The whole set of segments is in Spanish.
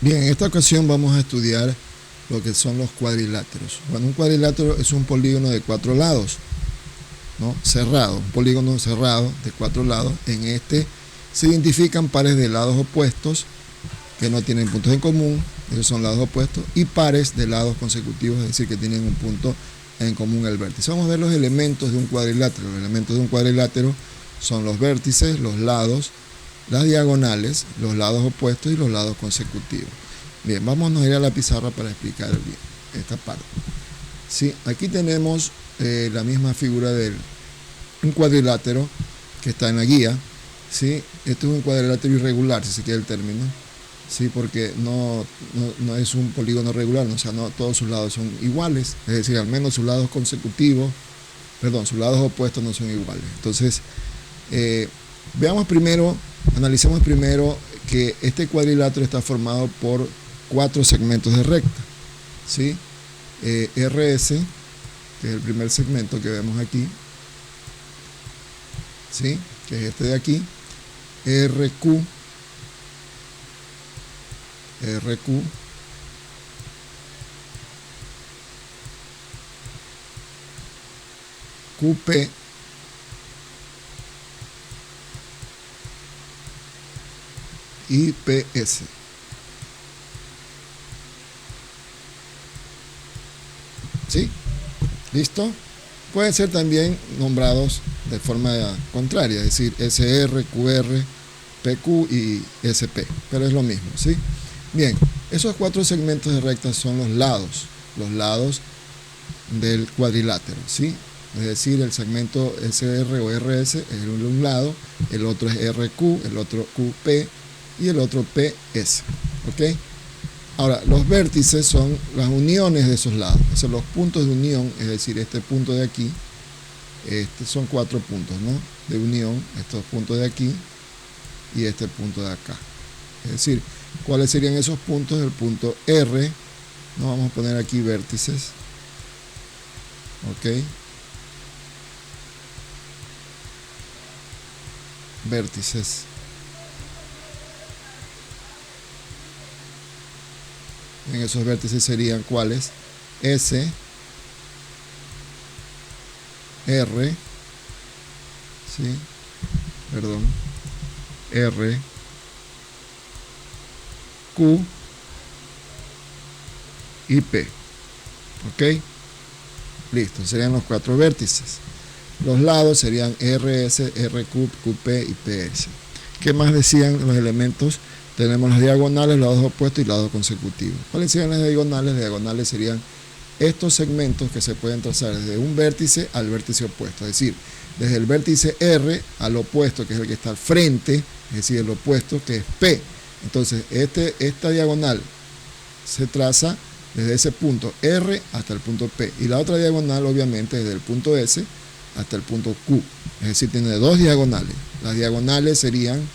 Bien, en esta ocasión vamos a estudiar lo que son los cuadriláteros. Bueno, un cuadrilátero es un polígono de 4 lados, ¿no? Cerrado, un polígono cerrado de 4 lados. En este se identifican pares de lados opuestos que no tienen puntos en común, esos son lados opuestos, y pares de lados consecutivos, es decir, que tienen un punto en común el vértice. Vamos a ver los elementos de un cuadrilátero. Los elementos de un cuadrilátero son los vértices, los lados, las diagonales, los lados opuestos y los lados consecutivos. Bien, vámonos a ir a la pizarra para explicar bien esta parte. Sí, aquí tenemos la misma figura de un cuadrilátero que está en la guía. ¿Sí? Este es un cuadrilátero irregular, si se quiere el término. ¿Sí? Porque no es un polígono regular, o sea, no todos sus lados son iguales, es decir, al menos sus lados consecutivos, perdón, sus lados opuestos no son iguales. Entonces, veamos primero, analicemos primero que este cuadrilátero está formado por 4 segmentos de recta, ¿sí? RS, que es el primer segmento que vemos aquí, ¿sí? Que es este de aquí, RQ, QP, y PS. ¿Sí? ¿Listo? Pueden ser también nombrados de forma contraria, es decir, SR, QR, PQ y SP, pero es lo mismo, ¿sí? Bien, esos 4 segmentos de recta son los lados del cuadrilátero, ¿sí? Es decir, el segmento SR o RS es un lado, el otro es RQ, el otro QP y el otro PS, ¿ok? Ahora, los vértices son las uniones de esos lados, o sea, los puntos de unión, es decir, este punto de aquí, son 4 puntos, ¿no? De unión, estos puntos de aquí y este punto de acá. Es decir, ¿cuáles serían esos puntos? El punto R, nos vamos a poner aquí vértices, ¿ok? Vértices. En esos vértices serían ¿cuáles? S, R, ¿sí? Perdón, R, Q y P, ¿ok? Listo, serían los 4 vértices. Los lados serían RS, RQ, QP y PS. ¿Qué más decían los elementos? Tenemos las diagonales, lados opuestos y lados consecutivos. ¿Cuáles serían las diagonales? Las diagonales serían estos segmentos que se pueden trazar desde un vértice al vértice opuesto. Es decir, desde el vértice R al opuesto, que es el que está al frente, es decir, el opuesto, que es P. Entonces, esta diagonal se traza desde ese punto R hasta el punto P. Y la otra diagonal, obviamente, desde el punto S hasta el punto Q. Es decir, tiene 2 diagonales. Las diagonales serían,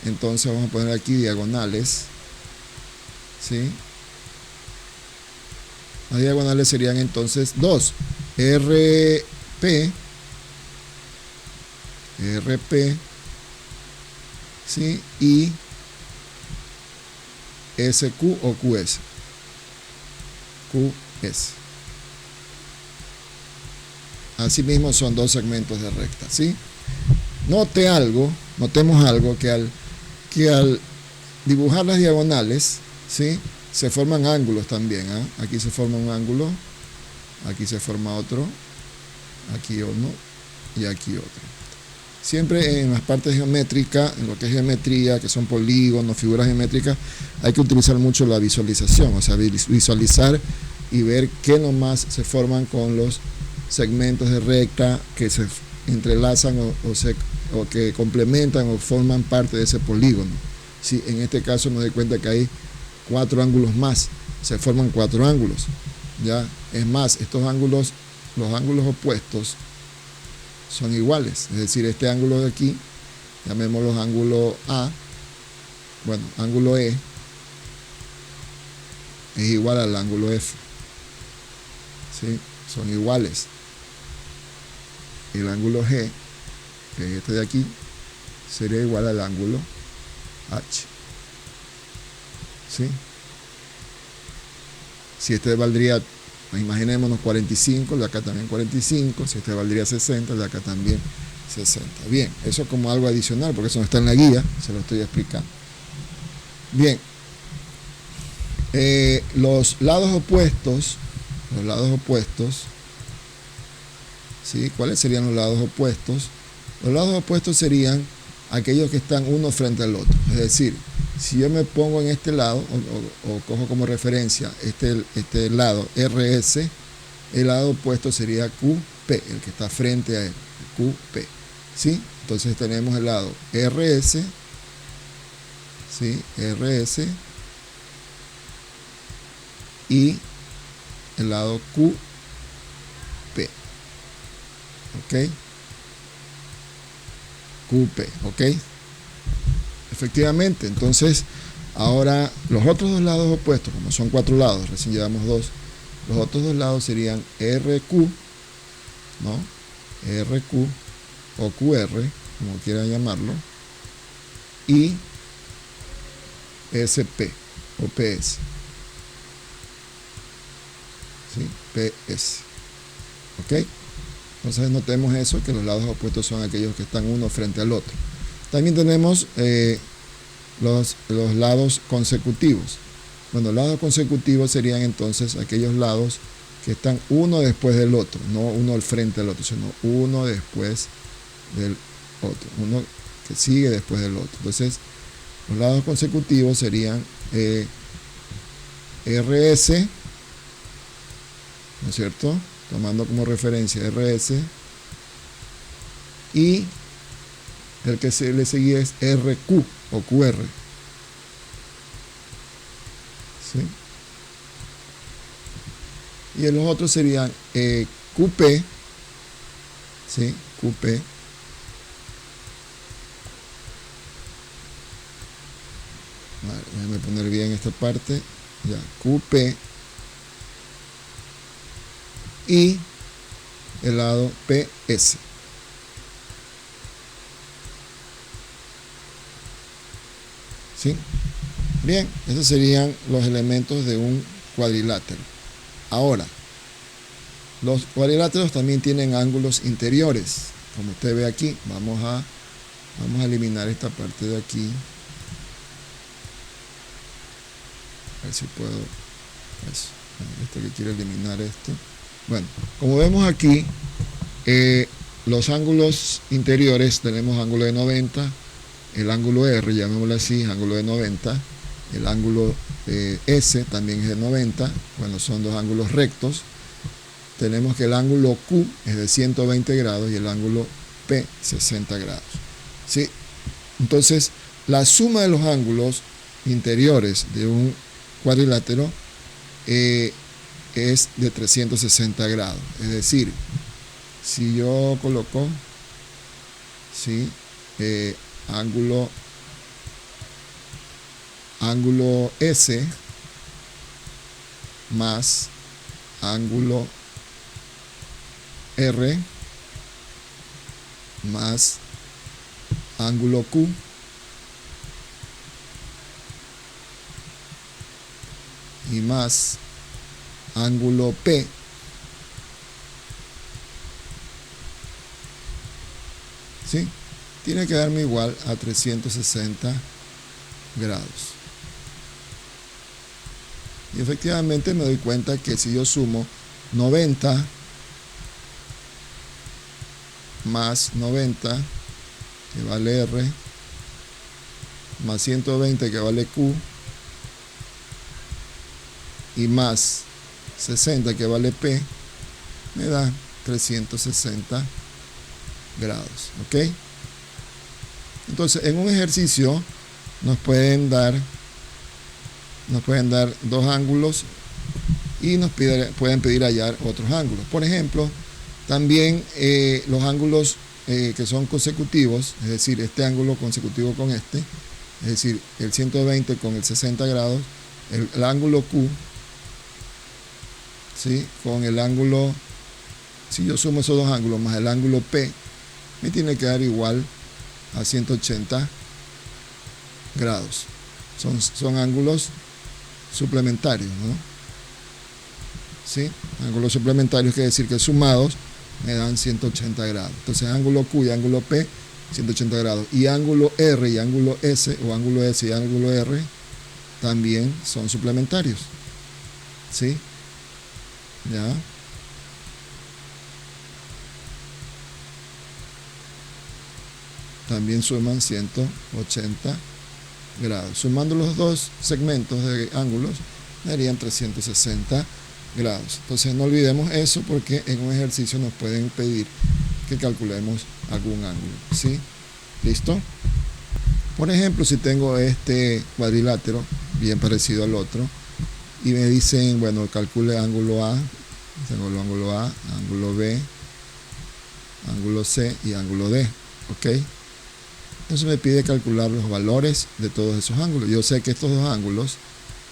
entonces vamos a poner aquí diagonales, ¿sí? Las diagonales serían entonces 2. RP, ¿sí? Y SQ o QS. QS. Asimismo son 2 segmentos de recta, ¿sí? Notemos algo, que al dibujar las diagonales, ¿sí? Se forman ángulos también, ¿eh? Aquí se forma un ángulo, aquí se forma otro, aquí uno y aquí otro. Siempre en las partes geométricas, en lo que es geometría, que son polígonos, figuras geométricas, hay que utilizar mucho la visualización, o sea, visualizar y ver qué nomás se forman con los segmentos de recta que se entrelazan o que complementan o forman parte de ese polígono. Sí, en este caso nos doy cuenta que hay 4 ángulos más, se forman 4 ángulos, ¿ya? Es más, estos ángulos, los ángulos opuestos son iguales, es decir, este ángulo de aquí, llamémoslo ángulo A, bueno, ángulo E, es igual al ángulo F, ¿sí? Son iguales. El ángulo G, que es este de aquí, sería igual al ángulo H. ¿Sí? Si este valdría, imaginémonos 45, el de acá también 45. Si este valdría 60, el de acá también 60. Bien, eso como algo adicional, porque eso no está en la guía, se lo estoy explicando. Bien, los lados opuestos, ¿sí? ¿Cuáles serían los lados opuestos? Los lados opuestos serían aquellos que están uno frente al otro. Es decir, si yo me pongo en este lado, o cojo como referencia este lado RS, el lado opuesto sería QP, el que está frente a él, QP. ¿Sí? Entonces tenemos el lado RS, ¿sí? RS, y el lado QP. ¿Ok? QP, ¿ok? Efectivamente, entonces ahora los otros dos lados opuestos, como son 4 lados, recién llevamos 2, los otros 2 lados serían RQ, ¿no? RQ o QR, como quieran llamarlo, y SP o PS, ¿sí? PS, ¿ok? Entonces notemos eso, que los lados opuestos son aquellos que están uno frente al otro. También tenemos los lados consecutivos. Bueno, los lados consecutivos serían entonces aquellos lados que están uno después del otro, no uno al frente del otro, sino uno después del otro, uno que sigue después del otro. Entonces, los lados consecutivos serían RS, ¿no es cierto? Tomando como referencia RS, y el que se le seguía es RQ o QR, ¿sí? Y los otros serían QP, ¿sí? QP, vale, déjame poner bien esta parte, ya, QP, y el lado PS. ¿Sí? Bien, esos serían los elementos de un cuadrilátero. Ahora, los cuadriláteros también tienen ángulos interiores, como usted ve aquí. Vamos a eliminar esta parte de aquí. A ver si puedo. Eso. Esto que quiere eliminar esto. Bueno, como vemos aquí, los ángulos interiores, tenemos ángulo de 90, el ángulo R, llamémoslo así, ángulo de 90, el ángulo S también es de 90, bueno, son dos ángulos rectos. Tenemos que el ángulo Q es de 120 grados y el ángulo P 60 grados. ¿Sí? Entonces, la suma de los ángulos interiores de un cuadrilátero es de 360 grados. Es decir, si yo coloco, ¿sí? ángulo S más ángulo R más ángulo Q y más ángulo P, ¿sí? Tiene que darme igual a 360 grados. Y efectivamente me doy cuenta que si yo sumo 90 más 90, que vale R, más 120, que vale Q, y más 60, que vale P, me da 360 grados. ¿Ok? Entonces, en un ejercicio nos pueden dar dos ángulos y nos pueden pedir hallar otros ángulos. Por ejemplo, también los ángulos que son consecutivos, es decir, este ángulo consecutivo con este, es decir, el 120 con el 60 grados, el ángulo Q, ¿sí? Con el ángulo, si yo sumo esos dos ángulos más el ángulo P, me tiene que dar igual a 180 grados. Son ángulos suplementarios, ¿no? ¿sí? Ángulos suplementarios quiere decir que sumados me dan 180 grados. Entonces ángulo Q y ángulo P, 180 grados. Y ángulo R y ángulo S, o ángulo S y ángulo R, también son suplementarios. ¿Sí? ¿Ya? También suman 180 grados. Sumando los dos segmentos de ángulos, darían 360 grados. Entonces no olvidemos eso, porque en un ejercicio nos pueden pedir que calculemos algún ángulo. ¿Sí? ¿Listo? Por ejemplo, si tengo este cuadrilátero bien parecido al otro y me dicen, bueno, calcule ángulo A, tengo el ángulo A, ángulo B, ángulo C y ángulo D. ¿Ok? Entonces me pide calcular los valores de todos esos ángulos. Yo sé que estos dos ángulos,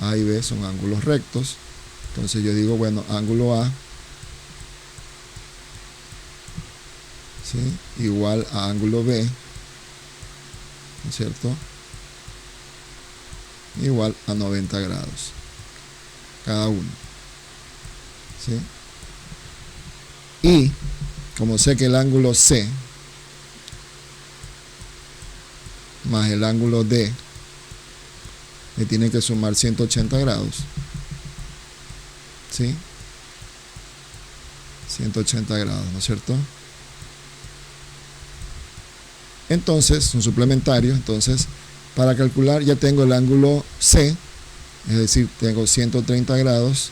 A y B, son ángulos rectos. Entonces yo digo, bueno, ángulo A, ¿sí?, igual a ángulo B, ¿no es cierto?, igual a 90 grados cada uno. ¿Sí? Y como sé que el ángulo C más el ángulo D me tiene que sumar 180 grados. ¿Sí? 180 grados, ¿no es cierto? Entonces, son suplementarios. Entonces, para calcular ya tengo el ángulo C, es decir, tengo 130 grados,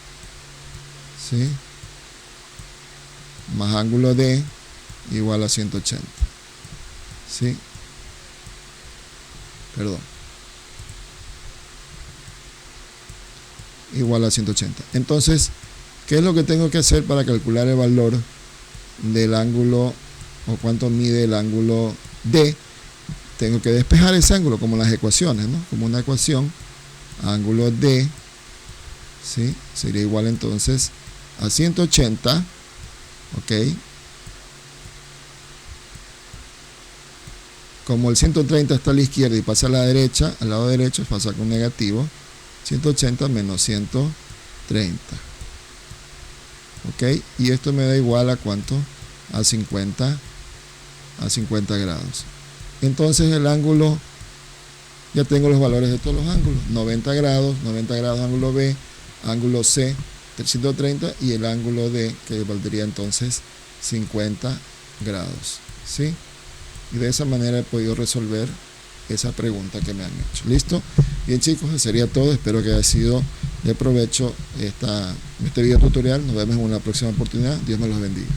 ¿sí?, más ángulo D igual a 180. ¿Sí? Perdón. Igual a 180. Entonces, ¿qué es lo que tengo que hacer para calcular el valor del ángulo, o cuánto mide el ángulo D? Tengo que despejar ese ángulo como las ecuaciones, ¿no? Como una ecuación, ángulo D, ¿sí?, sería igual entonces a 180, ¿ok? Como el 130 está a la izquierda y pasa a la derecha, al lado derecho pasa con negativo, 180 menos 130. ¿Ok? Y esto me da igual a ¿cuánto? A 50 grados. Entonces el ángulo, ya tengo los valores de todos los ángulos. 90 grados ángulo B, ángulo C 330 y el ángulo D, que valdría entonces 50 grados. ¿Sí? Y de esa manera he podido resolver esa pregunta que me han hecho. ¿Listo? Bien, chicos, eso sería todo. Espero que haya sido de provecho este video tutorial. Nos vemos en una próxima oportunidad. Dios me los bendiga.